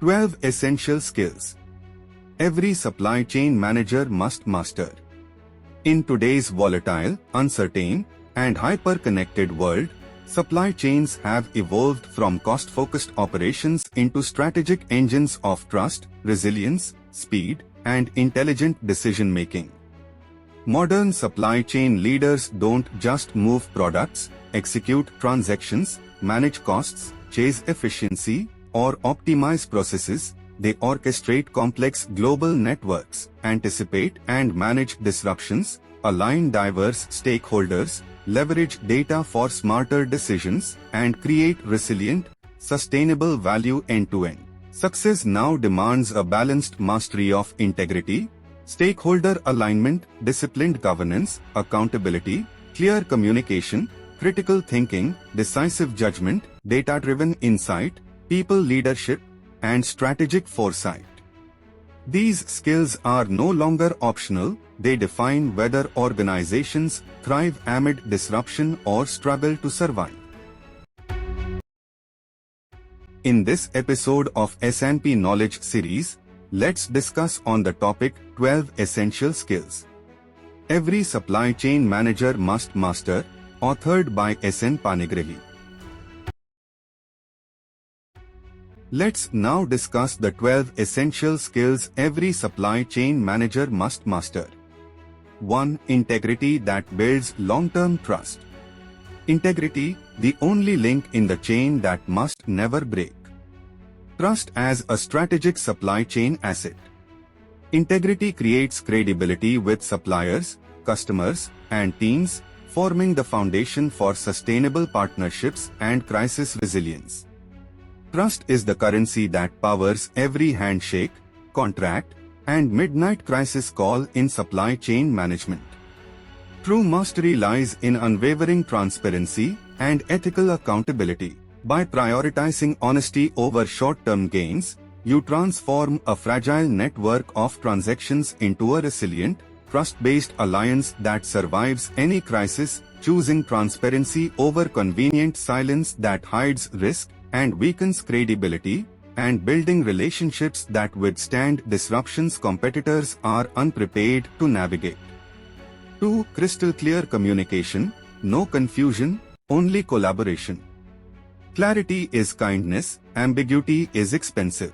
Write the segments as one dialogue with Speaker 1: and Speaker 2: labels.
Speaker 1: 12 essential skills every supply chain manager must master. In today's volatile, uncertain, and hyper-connected world, supply chains have evolved from cost-focused operations into strategic engines of trust, resilience, speed, and intelligent decision-making. Modern supply chain leaders don't just move products, execute transactions, manage costs, chase efficiency, or optimize processes. They orchestrate complex global networks, anticipate and manage disruptions, align diverse stakeholders, leverage data for smarter decisions, and create resilient, sustainable value end-to-end. Success now demands a balanced mastery of integrity, stakeholder alignment, disciplined governance, accountability, clear communication, critical thinking, decisive judgment, data-driven insight, people leadership, and strategic foresight. These skills are no longer optional, they define whether organizations thrive amid disruption or struggle to survive. In this episode of S&P Knowledge Series, let's discuss on the topic 12 essential skills every supply chain manager must master, authored by S.N. Panigrahi. Let's now discuss the 12 essential skills every supply chain manager must master. 1. Integrity that builds long-term trust. Integrity, the only link in the chain that must never break. Trust as a strategic supply chain asset. Integrity creates credibility with suppliers, customers, and teams, forming the foundation for sustainable partnerships and crisis resilience. Trust is the currency that powers every handshake, contract, and midnight crisis call in supply chain management. True mastery lies in unwavering transparency and ethical accountability. By prioritizing honesty over short-term gains, you transform a fragile network of transactions into a resilient, trust-based alliance that survives any crisis, choosing transparency over convenient silence that hides risk and weakens credibility, and building relationships that withstand disruptions competitors are unprepared to navigate. 2. Crystal clear communication, no confusion, only collaboration. Clarity is kindness, ambiguity is expensive.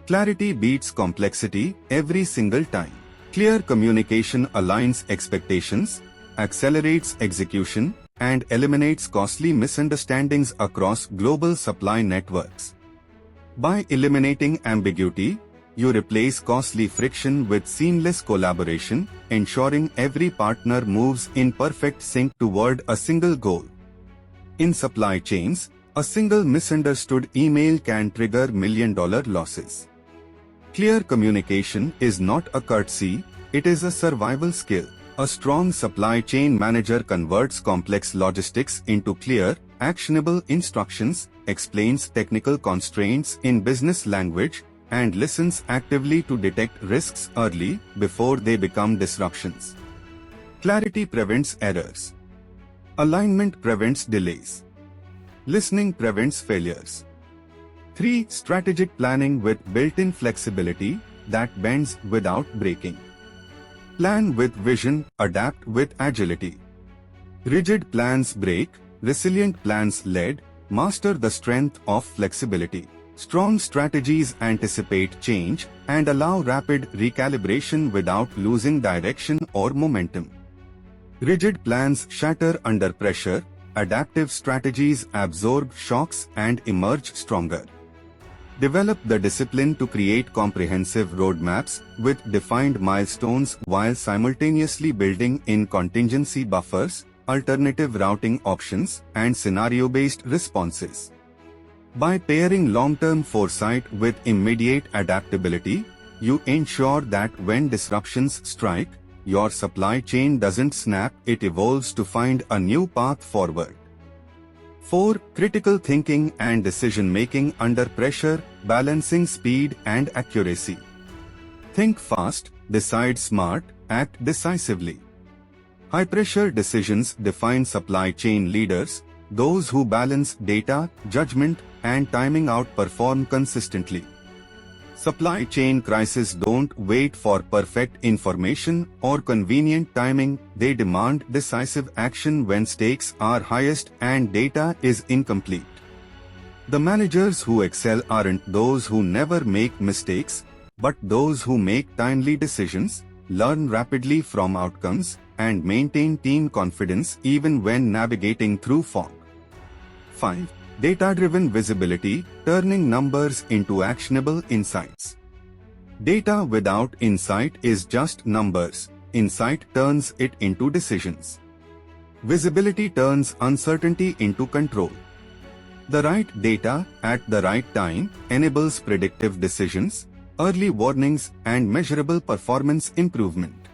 Speaker 1: Clarity beats complexity every single time. Clear communication aligns expectations, accelerates execution, and eliminates costly misunderstandings across global supply networks. By eliminating ambiguity, you replace costly friction with seamless collaboration, ensuring every partner moves in perfect sync toward a single goal. In supply chains, a single misunderstood email can trigger million-dollar losses. Clear communication is not a courtesy, it is a survival skill. A strong supply chain manager converts complex logistics into clear, actionable instructions, explains technical constraints in business language, and listens actively to detect risks early before they become disruptions. Clarity prevents errors. Alignment prevents delays. Listening prevents failures. 3. Strategic planning with built-in flexibility that bends without breaking. Plan with vision, adapt with agility. Rigid plans break, resilient plans lead, master the strength of flexibility. Strong strategies anticipate change and allow rapid recalibration without losing direction or momentum. Rigid plans shatter under pressure, adaptive strategies absorb shocks and emerge stronger. Develop the discipline to create comprehensive roadmaps with defined milestones while simultaneously building in contingency buffers, alternative routing options, and scenario-based responses. By pairing long-term foresight with immediate adaptability, you ensure that when disruptions strike, your supply chain doesn't snap, it evolves to find a new path forward. 4. Critical thinking and decision-making under pressure, balancing speed and accuracy. Think fast, decide smart, act decisively. High-pressure decisions define supply chain leaders. Those who balance data, judgment, and timing outperform consistently. Supply chain crises don't wait for perfect information or convenient timing, they demand decisive action when stakes are highest and data is incomplete. The managers who excel aren't those who never make mistakes, but those who make timely decisions, learn rapidly from outcomes, and maintain team confidence even when navigating through fog. 5. Data-driven visibility, turning numbers into actionable insights. Data without insight is just numbers. Insight turns it into decisions. Visibility turns uncertainty into control. The right data at the right time enables predictive decisions, early warnings, and measurable performance improvement.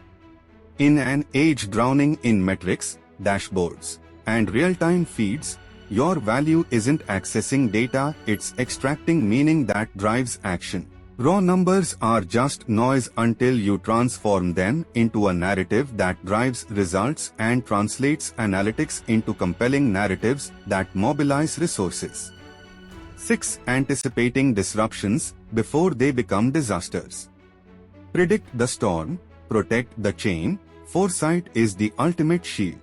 Speaker 1: In an age drowning in metrics, dashboards, and real-time feeds, your value isn't accessing data, it's extracting meaning that drives action. Raw numbers are just noise until you transform them into a narrative that drives results and translates analytics into compelling narratives that mobilize resources. 6. Anticipating disruptions before they become disasters. Predict the storm, protect the chain. Foresight is the ultimate shield.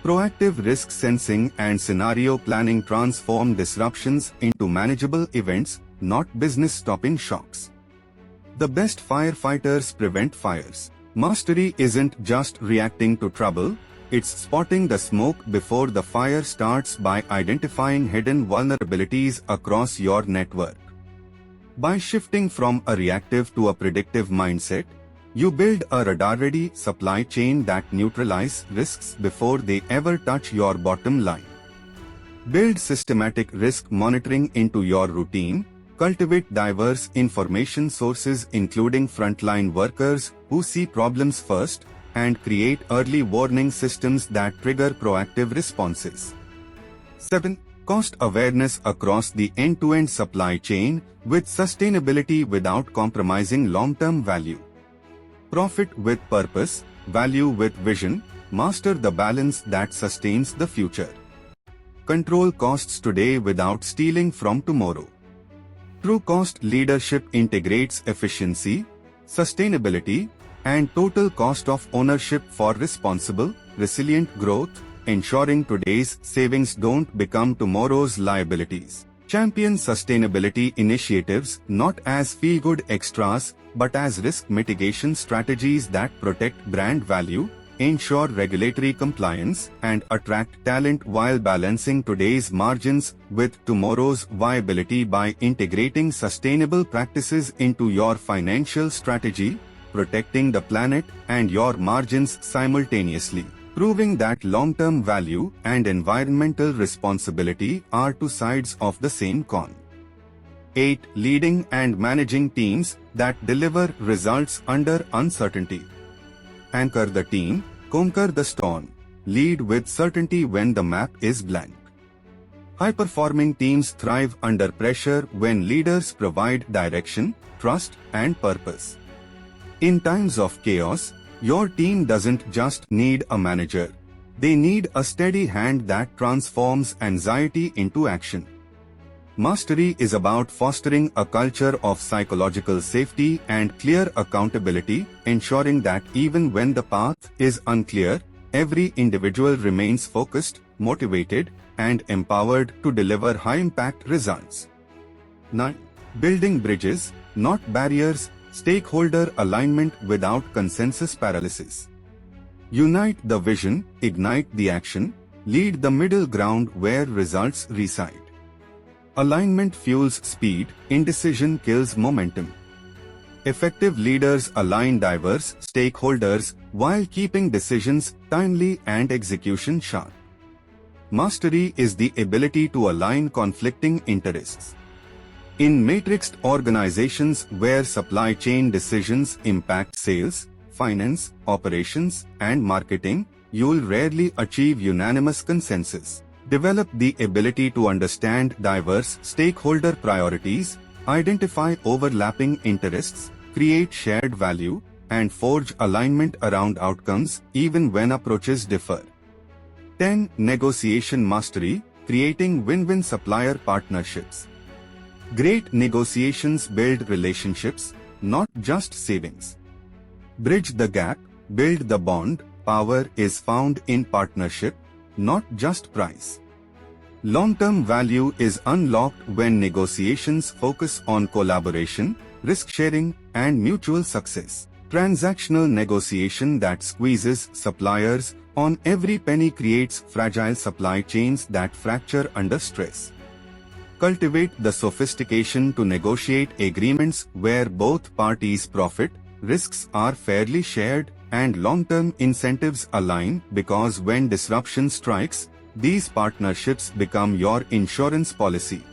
Speaker 1: Proactive risk sensing and scenario planning transform disruptions into manageable events, not business-stopping shocks. The best firefighters prevent fires. Mastery isn't just reacting to trouble, it's spotting the smoke before the fire starts by identifying hidden vulnerabilities across your network. By shifting from a reactive to a predictive mindset, you build a radar-ready supply chain that neutralizes risks before they ever touch your bottom line. Build systematic risk monitoring into your routine. Cultivate diverse information sources including frontline workers who see problems first, and create early warning systems that trigger proactive responses. 7. Cost awareness across the end-to-end supply chain with sustainability without compromising long-term value. Profit with purpose, value with vision, master the balance that sustains the future. Control costs today without stealing from tomorrow. True cost leadership integrates efficiency, sustainability, and total cost of ownership for responsible, resilient growth, ensuring today's savings don't become tomorrow's liabilities. Champion sustainability initiatives not as feel-good extras, but as risk mitigation strategies that protect brand value, ensure regulatory compliance, and attract talent while balancing today's margins with tomorrow's viability. By integrating sustainable practices into your financial strategy, protecting the planet and your margins simultaneously, proving that long-term value and environmental responsibility are two sides of the same coin. 8. Leading and managing teams that deliver results under uncertainty. Anchor the team, conquer the storm, lead with certainty when the map is blank. High-performing teams thrive under pressure when leaders provide direction, trust, and purpose. In times of chaos, your team doesn't just need a manager. They need a steady hand that transforms anxiety into action. Mastery is about fostering a culture of psychological safety and clear accountability, ensuring that even when the path is unclear, every individual remains focused, motivated, and empowered to deliver high-impact results. 9. Building bridges, not barriers. Stakeholder alignment without consensus paralysis. Unite the vision, ignite the action, lead the middle ground where results reside. Alignment fuels speed, indecision kills momentum. Effective leaders align diverse stakeholders while keeping decisions timely and execution sharp. Mastery is the ability to align conflicting interests. In matrixed organizations where supply chain decisions impact sales, finance, operations, and marketing, you'll rarely achieve unanimous consensus. Develop the ability to understand diverse stakeholder priorities, identify overlapping interests, create shared value, and forge alignment around outcomes even when approaches differ. 10. Negotiation mastery, creating win-win supplier partnerships. Great negotiations build relationships, not just savings. Bridge the gap, build the bond. Power is found in partnership, not just price. Long-term value is unlocked when negotiations focus on collaboration, risk-sharing, and mutual success. Transactional negotiation that squeezes suppliers on every penny creates fragile supply chains that fracture under stress. Cultivate the sophistication to negotiate agreements where both parties profit, risks are fairly shared, and long-term incentives align, because when disruption strikes, these partnerships become your insurance policy.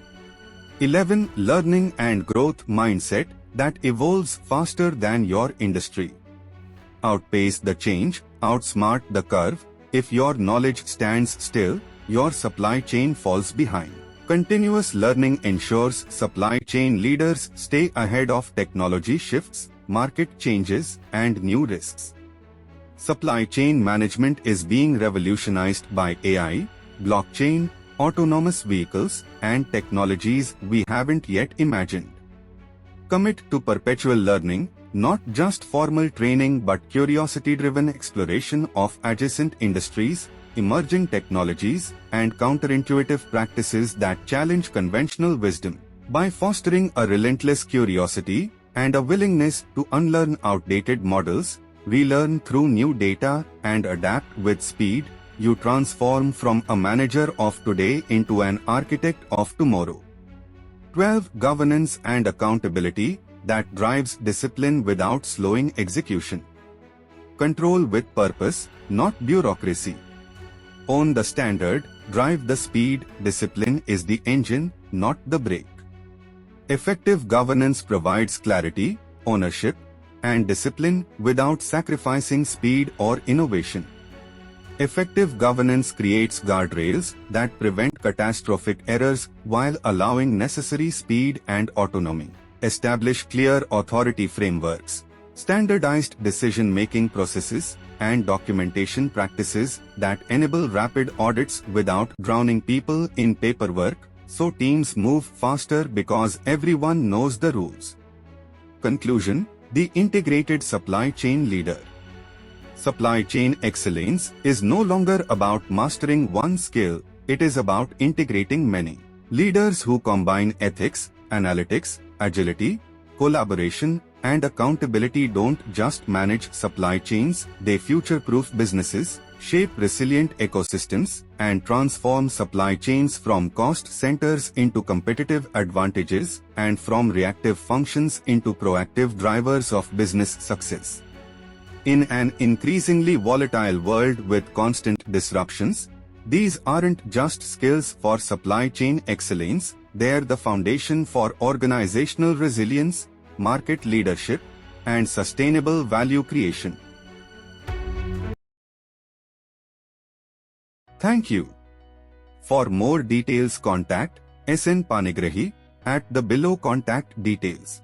Speaker 1: 11. Learning and growth mindset that evolves faster than your industry. Outpace the change, outsmart the curve. If your knowledge stands still, your supply chain falls behind. Continuous learning ensures supply chain leaders stay ahead of technology shifts, market changes, and new risks. Supply chain management is being revolutionized by AI, blockchain, autonomous vehicles, and technologies we haven't yet imagined. Commit to perpetual learning, not just formal training but curiosity-driven exploration of adjacent industries, emerging technologies, and counterintuitive practices that challenge conventional wisdom. By fostering a relentless curiosity and a willingness to unlearn outdated models, relearn through new data, and adapt with speed, you transform from a manager of today into an architect of tomorrow. 12. Governance and accountability that drives discipline without slowing execution. Control with purpose, not bureaucracy. Own the standard, drive the speed. Discipline is the engine, not the brake. Effective governance provides clarity, ownership, and discipline without sacrificing speed or innovation. Effective governance creates guardrails that prevent catastrophic errors while allowing necessary speed and autonomy. Establish clear authority frameworks, standardized decision-making processes, and documentation practices that enable rapid audits without drowning people in paperwork, so teams move faster because everyone knows the rules. Conclusion: the integrated supply chain leader. Supply chain excellence is no longer about mastering one skill, it is about integrating many. Leaders who combine ethics, analytics, agility, collaboration, and accountability don't just manage supply chains, they future-proof businesses, shape resilient ecosystems, and transform supply chains from cost centers into competitive advantages and from reactive functions into proactive drivers of business success. In an increasingly volatile world with constant disruptions, these aren't just skills for supply chain excellence, they're the foundation for organizational resilience, market leadership, and sustainable value creation. Thank you. For more details, contact SN Panigrahi at the below contact details.